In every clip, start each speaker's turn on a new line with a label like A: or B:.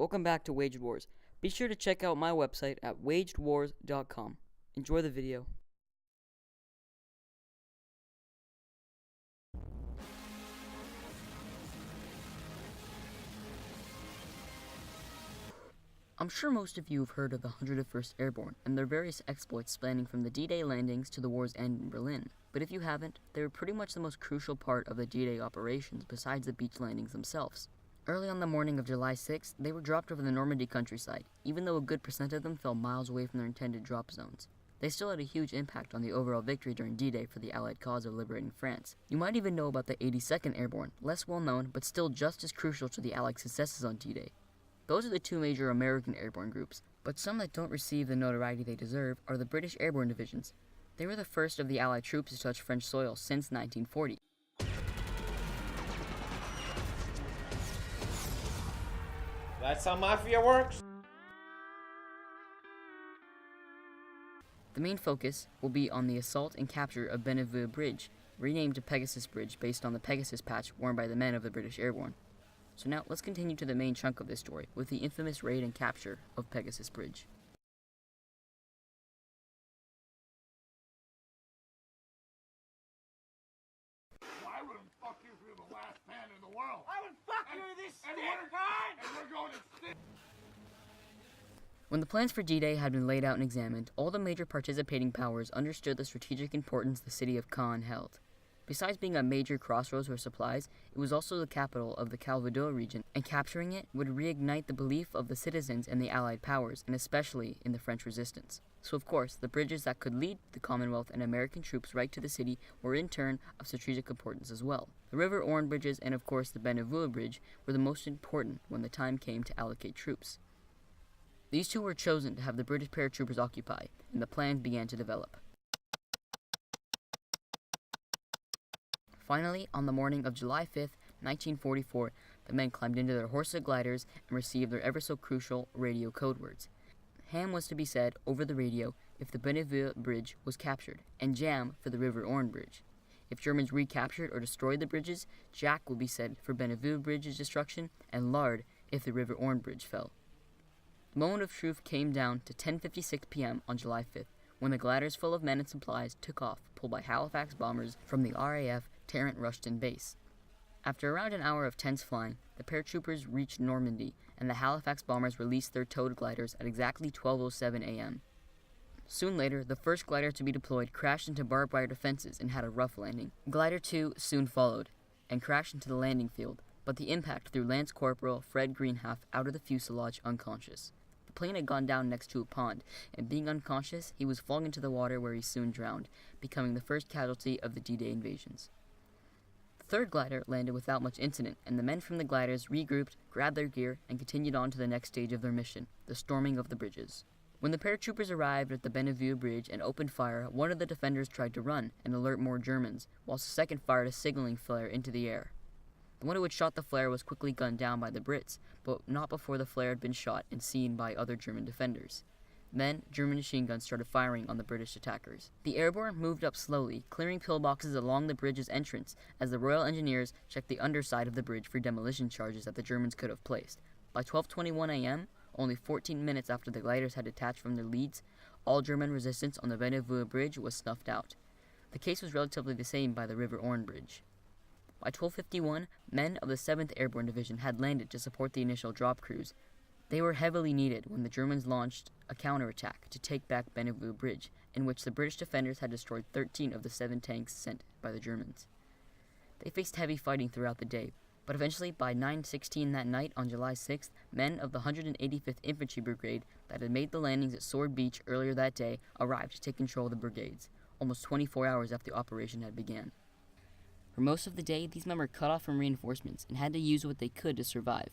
A: Welcome back to Waged Wars. Be sure to check out my website at wagedwars.com. Enjoy the video. I'm sure most of you have heard of the 101st Airborne and their various exploits spanning from the D-Day landings to the war's end in Berlin. But if you haven't, they were pretty much the most crucial part of the D-Day operations besides the beach landings themselves. Early on the morning of July 6th, they were dropped over the Normandy countryside, even though a good percent of them fell miles away from their intended drop zones. They still had a huge impact on the overall victory during D-Day for the Allied cause of liberating France. You might even know about the 82nd Airborne, less well known, but still just as crucial to the Allied successes on D-Day. Those are the two major American airborne groups, but some that don't receive the notoriety they deserve are the British airborne divisions. They were the first of the Allied troops to touch French soil since 1940.
B: That's how Mafia works.
A: The main focus will be on the assault and capture of Bellevue Bridge, renamed to Pegasus Bridge based on the Pegasus patch worn by the men of the British Airborne. So now let's continue to the main chunk of this story with the infamous raid and capture of Pegasus Bridge.
C: I would fuck you if you were the last man in the world.
B: I would fuck you with this stick,
C: and we're going to stick.
A: When the plans for D-Day had been laid out and examined, all the major participating powers understood the strategic importance the city of Caen held. Besides being a major crossroads for supplies, it was also the capital of the Calvados region, and capturing it would reignite the belief of the citizens in the Allied powers, and especially in the French resistance. So of course, the bridges that could lead the Commonwealth and American troops right to the city were in turn of strategic importance as well. The River Orne bridges and of course the Bellevue Bridge were the most important when the time came to allocate troops. These two were chosen to have the British paratroopers occupy, and the plans began to develop. Finally, on the morning of July 5th, 1944, the men climbed into their horse gliders and received their ever-so-crucial radio code words. Ham was to be said over the radio if the Bellevue Bridge was captured, and Jam for the River Orne Bridge. If Germans recaptured or destroyed the bridges, Jack will be said for Bellevue Bridge's destruction, and Lard if the River Orne Bridge fell. The moment of truth came down to 10:56 p.m. on July 5th, when the gliders full of men and supplies took off, pulled by Halifax bombers from the RAF Tarrant Rushton base. After around an hour of tense flying, the paratroopers reached Normandy, and the Halifax bombers released their towed gliders at exactly 12:07 a.m. Soon later, the first glider to be deployed crashed into barbed wire defenses and had a rough landing. Glider 2 soon followed, and crashed into the landing field, but the impact threw Lance Corporal Fred Greenhalgh out of the fuselage unconscious. The plane had gone down next to a pond, and being unconscious, he was flung into the water where he soon drowned, becoming the first casualty of the D-Day invasions. The third glider landed without much incident, and the men from the gliders regrouped, grabbed their gear, and continued on to the next stage of their mission, the storming of the bridges. When the paratroopers arrived at the Bellevue Bridge and opened fire, one of the defenders tried to run and alert more Germans, whilst the second fired a signaling flare into the air. The one who had shot the flare was quickly gunned down by the Brits, but not before the flare had been shot and seen by other German defenders. Then, German machine guns started firing on the British attackers. The airborne moved up slowly, clearing pillboxes along the bridge's entrance as the Royal Engineers checked the underside of the bridge for demolition charges that the Germans could have placed. By 12:21 a.m., only 14 minutes after the gliders had detached from their leads, all German resistance on the Bellevue Bridge was snuffed out. The case was relatively the same by the River Orne Bridge. By 12:51, men of the 7th Airborne Division had landed to support the initial drop crews. They were heavily needed when the Germans launched a counterattack to take back Bellevue Bridge, in which the British defenders had destroyed 13 of the 7 tanks sent by the Germans. They faced heavy fighting throughout the day, but eventually by 9:16 that night on July 6th, men of the 185th Infantry Brigade that had made the landings at Sword Beach earlier that day arrived to take control of the brigades, almost 24 hours after the operation had begun. For most of the day, these men were cut off from reinforcements and had to use what they could to survive.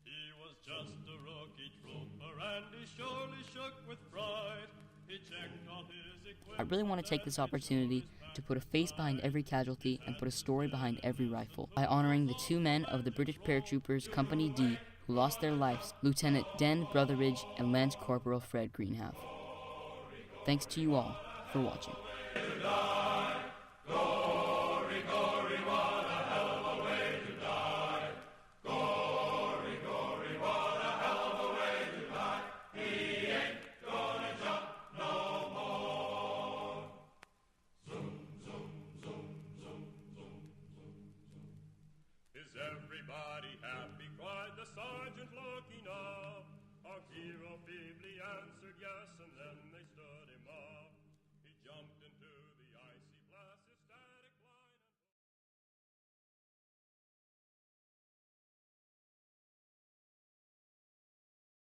D: He was just a rookie trooper and he surely shook with pride. He checked on his equipment.
A: I really want to take this opportunity to put a face behind every casualty and put a story behind every rifle by honoring the 2 men of the British Paratroopers Company D who lost their lives, Lieutenant Den Brotheridge and Lance Corporal Fred Greenhalgh. Thanks to you all for watching.
C: Glory, glory, what a hell of a way.
D: the sergeant looking up, our hero feebly answered yes.